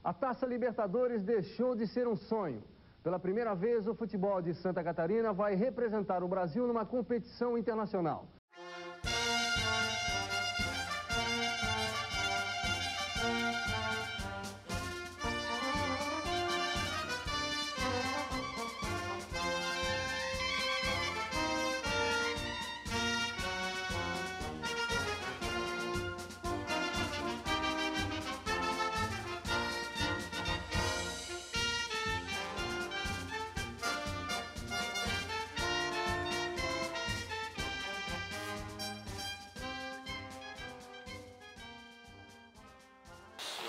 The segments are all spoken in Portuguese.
A Taça Libertadores deixou de ser um sonho. Pela primeira vez, o futebol de Santa Catarina vai representar o Brasil numa competição internacional.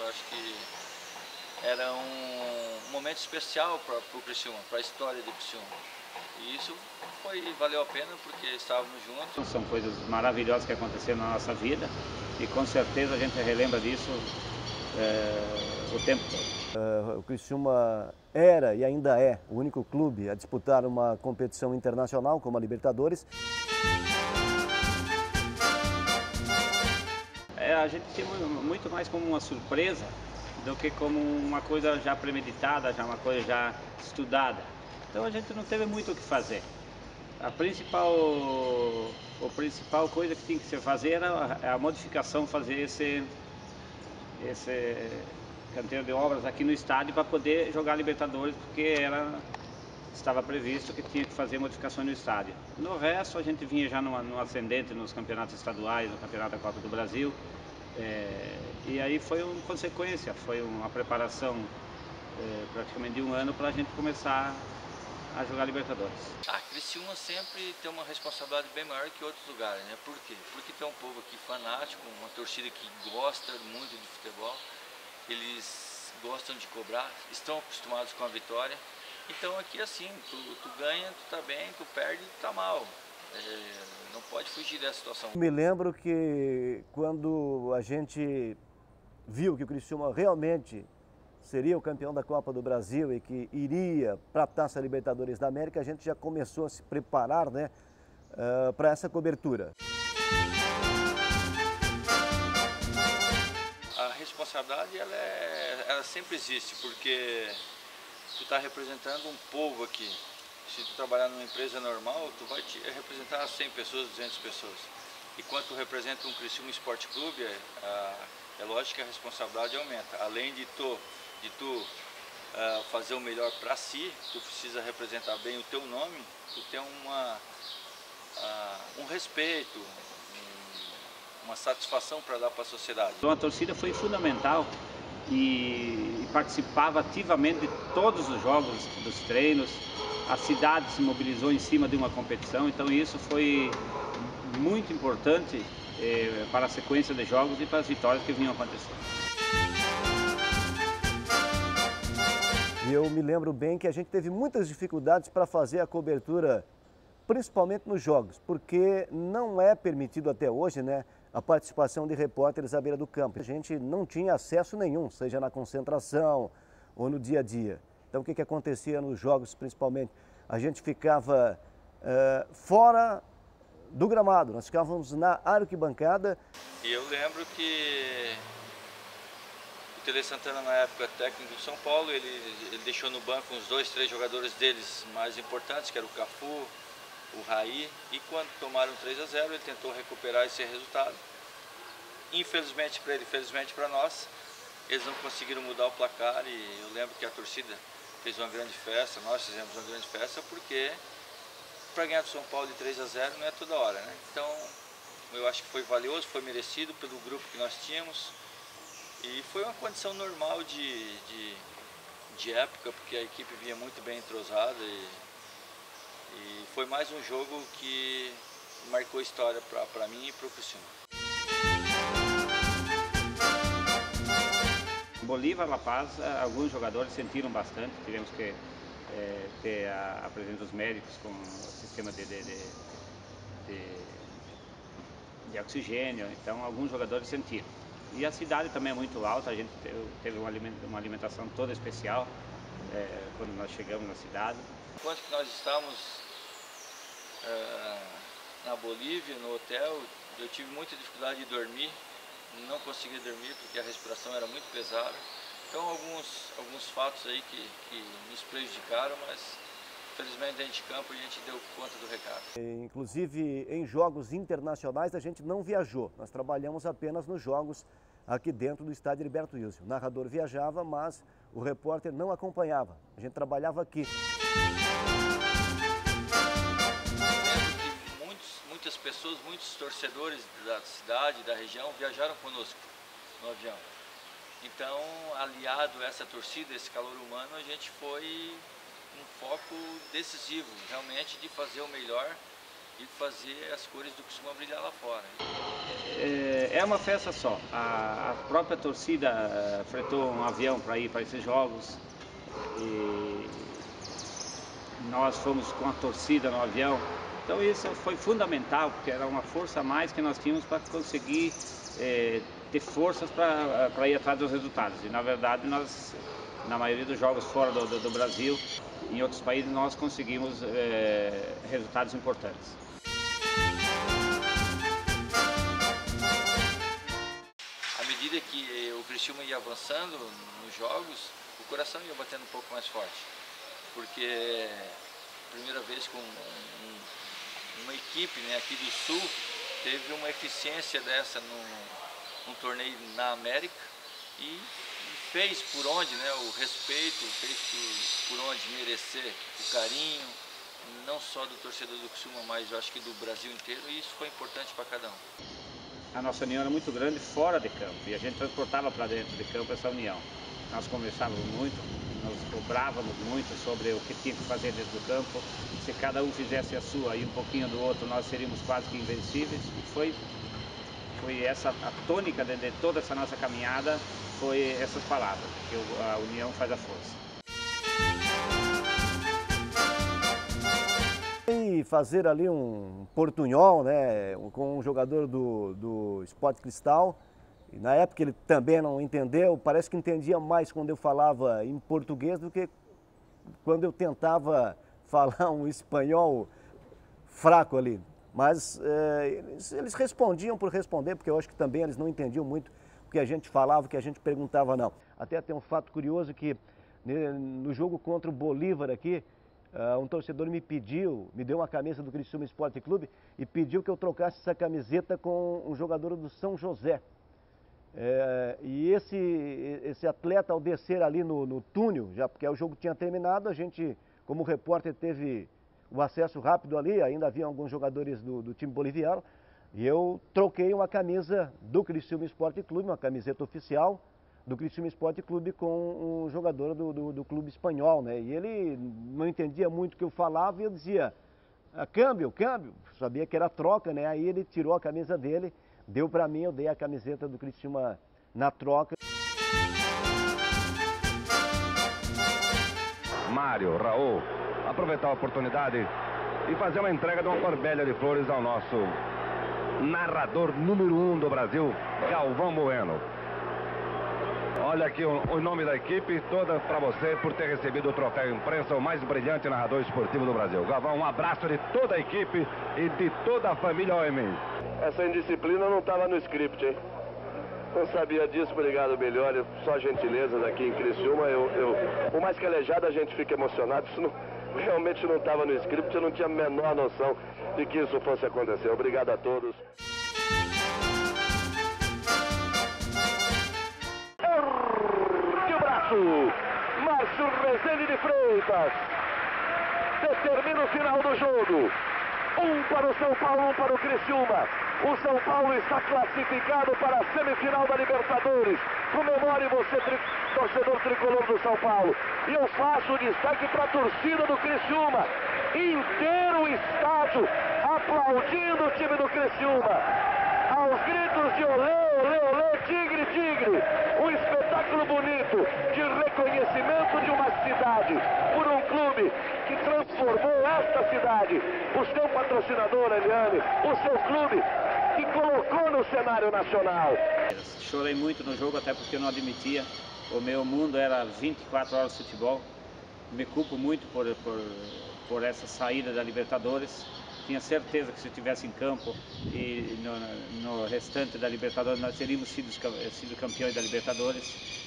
Eu acho que era um momento especial para o Criciúma, para a história do Criciúma. E isso valeu a pena porque estávamos juntos. São coisas maravilhosas que aconteceram na nossa vida e com certeza a gente relembra disso o tempo todo. O Criciúma era e ainda é o único clube a disputar uma competição internacional como a Libertadores. A gente tem muito mais como uma surpresa do que como uma coisa já premeditada, já uma coisa já estudada. Então a gente não teve muito o que fazer. A principal coisa que tinha que se fazer era a modificação, fazer esse canteiro de obras aqui no estádio para poder jogar Libertadores, porque estava previsto que tinha que fazer modificações no estádio. No resto a gente vinha já no ascendente nos campeonatos estaduais, no campeonato da Copa do Brasil. E aí foi uma consequência, foi uma preparação praticamente de um ano para a gente começar a jogar Libertadores. Criciúma sempre tem uma responsabilidade bem maior que outros lugares, né? Por quê? Porque tem um povo aqui fanático, uma torcida que gosta muito de futebol, eles gostam de cobrar, estão acostumados com a vitória. Então aqui assim, tu ganha, tu tá bem, tu perde, tu tá mal. Não pode fugir dessa situação. Me lembro que quando a gente viu que o Criciúma realmente seria o campeão da Copa do Brasil e que iria para a Taça Libertadores da América, a gente já começou a se preparar, né, para essa cobertura. A responsabilidade ela sempre existe, porque tu está representando um povo aqui. Se tu trabalhar numa empresa normal, tu vai representar 100 pessoas, 200 pessoas. E quando tu representa um Criciúma Esporte Clube, é lógico que a responsabilidade aumenta. Além de tu fazer o melhor para si, tu precisa representar bem o teu nome, tu tem um respeito, uma satisfação para dar para a sociedade. Então a torcida foi fundamental e participava ativamente de todos os jogos, dos treinos. A cidade se mobilizou em cima de uma competição, então isso foi muito importante para a sequência de jogos e para as vitórias que vinham acontecendo. E eu me lembro bem que a gente teve muitas dificuldades para fazer a cobertura, principalmente nos jogos, porque não é permitido até hoje, né, a participação de repórteres à beira do campo. A gente não tinha acesso nenhum, seja na concentração ou no dia a dia. Então o que acontecia nos jogos principalmente? A gente ficava fora do gramado, nós ficávamos na arquibancada. E eu lembro que o Tele Santana, na época técnico do São Paulo, ele deixou no banco uns 2, 3 jogadores deles mais importantes, que era o Cafu, o Raí, e quando tomaram 3-0 ele tentou recuperar esse resultado. Infelizmente para ele, felizmente para nós, eles não conseguiram mudar o placar e eu lembro que a torcida fez uma grande festa, nós fizemos uma grande festa porque para ganhar do São Paulo de 3-0 não é toda hora, né? Então eu acho que foi valioso, foi merecido pelo grupo que nós tínhamos e foi uma condição normal de época, porque a equipe vinha muito bem entrosada e foi mais um jogo que marcou história para mim e para o Criciúma. Bolívar, La Paz, alguns jogadores sentiram bastante, tivemos que ter a presença dos médicos com o sistema de oxigênio, então alguns jogadores sentiram. E a cidade também é muito alta, a gente teve uma alimentação toda especial quando nós chegamos na cidade. Enquanto que nós estávamos na Bolívia, no hotel, eu tive muita dificuldade de dormir. Não conseguia dormir porque a respiração era muito pesada. Então alguns fatos aí que nos prejudicaram, mas infelizmente dentro de campo a gente deu conta do recado. Inclusive em jogos internacionais a gente não viajou, nós trabalhamos apenas nos jogos aqui dentro do estádio Heriberto Wilson. O narrador viajava, mas o repórter não acompanhava, a gente trabalhava aqui. Muitas pessoas, muitos torcedores da cidade, da região, viajaram conosco no avião. Então, aliado a essa torcida, esse calor humano, a gente foi um foco decisivo, realmente, de fazer o melhor e fazer as cores do Criciúma brilhar lá fora. É uma festa só. A própria torcida fretou um avião para ir para esses jogos. E nós fomos com a torcida no avião. Então isso foi fundamental, porque era uma força a mais que nós tínhamos para conseguir ter forças para ir atrás dos resultados. E na verdade nós, na maioria dos jogos fora do Brasil, em outros países, nós conseguimos resultados importantes. À medida que o Criciúma ia avançando nos jogos, o coração ia batendo um pouco mais forte. Porque primeira vez com uma equipe, né, aqui do Sul teve uma eficiência dessa num torneio na América e fez por onde, né, o respeito, fez por onde merecer o carinho, não só do torcedor do Criciúma, mas eu acho que do Brasil inteiro, e isso foi importante para cada um. A nossa união era muito grande fora de campo e a gente transportava para dentro de campo essa união. Nós conversávamos muito, nós cobrávamos muito sobre o que tinha que fazer dentro do campo. Se cada um fizesse a sua e um pouquinho do outro, nós seríamos quase que invencíveis. E foi essa a tônica de toda essa nossa caminhada, foi essas palavras, que a união faz a força. E fazer ali um portunhol, né, com um jogador do Sport Cristal. E na época ele também não entendeu, parece que entendia mais quando eu falava em português do que quando eu tentava falar um espanhol fraco ali. Mas eles respondiam por responder, porque eu acho que também eles não entendiam muito o que a gente falava, o que a gente perguntava, não. Até tem um fato curioso que no jogo contra o Bolívar aqui, um torcedor me deu uma camisa do Criciúma Esporte Clube e pediu que eu trocasse essa camiseta com um jogador do São José. E esse atleta, ao descer ali no túnel, já porque o jogo tinha terminado, a gente, como repórter, teve o acesso rápido ali, ainda havia alguns jogadores do time boliviano, e eu troquei uma camisa do Criciúma Esporte Clube, uma camiseta oficial do Criciúma Esporte Clube, com um jogador do clube espanhol, né? E ele não entendia muito o que eu falava e eu dizia, câmbio, sabia que era troca, né? Aí ele tirou a camisa dele, deu para mim, eu dei a camiseta do Criciúma na troca. Mário, Raul, aproveitar a oportunidade e fazer uma entrega de uma corbelha de flores ao nosso narrador número 1 do Brasil, Galvão Bueno. Olha aqui o nome da equipe toda para você por ter recebido o troféu imprensa, o mais brilhante narrador esportivo do Brasil. Galvão, um abraço de toda a equipe e de toda a família OM. Essa indisciplina não estava no script, hein? Não sabia disso, obrigado, Belholi. Só gentilezas aqui em Criciúma. Por mais calejado a gente fica emocionado, isso realmente não estava no script, eu não tinha a menor noção de que isso fosse acontecer. Obrigado a todos. Márcio Rezende de Freitas determina o final do jogo. 1 para o São Paulo, 1 para o Criciúma. O São Paulo está classificado para a semifinal da Libertadores. Comemore você, torcedor tricolor do São Paulo. E eu faço o destaque para a torcida do Criciúma. Inteiro o estádio aplaudindo o time do Criciúma. Aos gritos de olé, olé, olé, tigre, tigre. Um espetáculo bonito de reconhecimento de uma cidade por um clube que transformou esta cidade. O seu patrocinador, Eliane, o seu clube que colocou no cenário nacional. Chorei muito no jogo, até porque eu não admitia. O meu mundo era 24 horas de futebol. Me culpo muito por essa saída da Libertadores. Tinha certeza que se eu estivesse em campo e no restante da Libertadores nós teríamos sido campeões da Libertadores.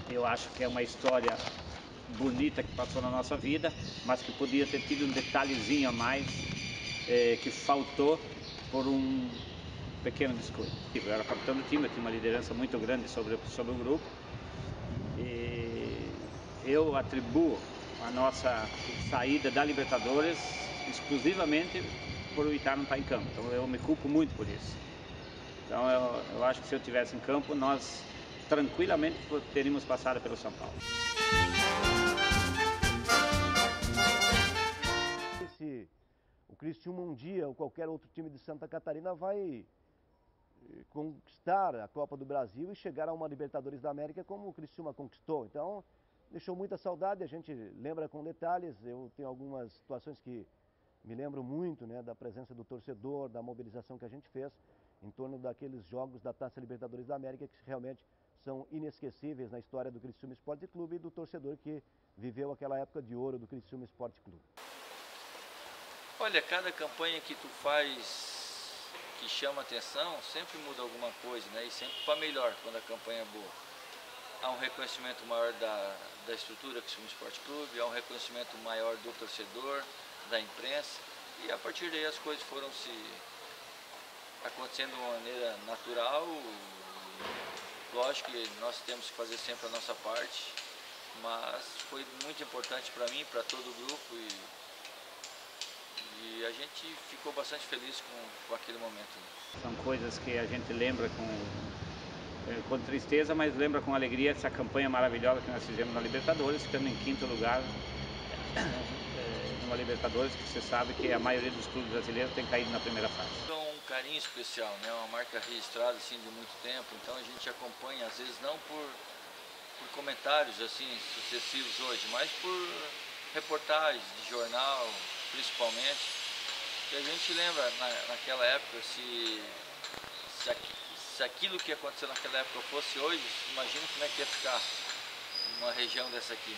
Eu acho que é uma história bonita que passou na nossa vida, mas que podia ter tido um detalhezinho a mais que faltou por um pequeno descuido. Eu era capitão do time, eu tinha uma liderança muito grande sobre o grupo e eu atribuo a nossa saída da Libertadores exclusivamente por o Ita não estar em campo. Então eu me culpo muito por isso. Então eu acho que se eu estivesse em campo, nós tranquilamente teríamos passado pelo São Paulo. Se o Criciúma um dia ou qualquer outro time de Santa Catarina vai conquistar a Copa do Brasil e chegar a uma Libertadores da América como o Criciúma conquistou. Então, deixou muita saudade, a gente lembra com detalhes. Eu tenho algumas situações que me lembro muito, né, da presença do torcedor, da mobilização que a gente fez em torno daqueles jogos da Taça Libertadores da América que realmente são inesquecíveis na história do Criciúma Esporte Clube e do torcedor que viveu aquela época de ouro do Criciúma Esporte Clube. Olha, cada campanha que tu faz que chama atenção sempre muda alguma coisa, né? E sempre para melhor quando a campanha é boa. Há um reconhecimento maior da estrutura do Criciúma Esporte Clube, há um reconhecimento maior do torcedor, da imprensa, e a partir daí as coisas foram se acontecendo de uma maneira natural. Lógico que nós temos que fazer sempre a nossa parte, mas foi muito importante para mim, para todo o grupo, e a gente ficou bastante feliz com aquele momento. São coisas que a gente lembra com tristeza, mas lembra com alegria essa campanha maravilhosa que nós fizemos na Libertadores, ficando em quinto lugar numa Libertadores, que você sabe que a maioria dos clubes brasileiros tem caído na primeira fase. É um carinho especial, né? Uma marca registrada assim, de muito tempo, então a gente acompanha, às vezes não por comentários assim sucessivos hoje, mas por reportagens de jornal, principalmente, que a gente lembra naquela época, se aquilo que aconteceu naquela época fosse hoje, imagina como é que ia ficar uma região dessa aqui.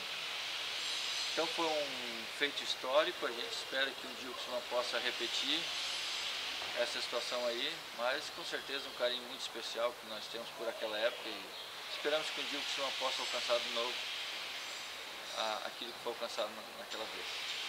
Então foi um feito histórico, a gente espera que um dia o Criciúma possa repetir essa situação aí, mas com certeza um carinho muito especial que nós temos por aquela época e esperamos que um dia o Criciúma possa alcançar de novo aquilo que foi alcançado naquela vez.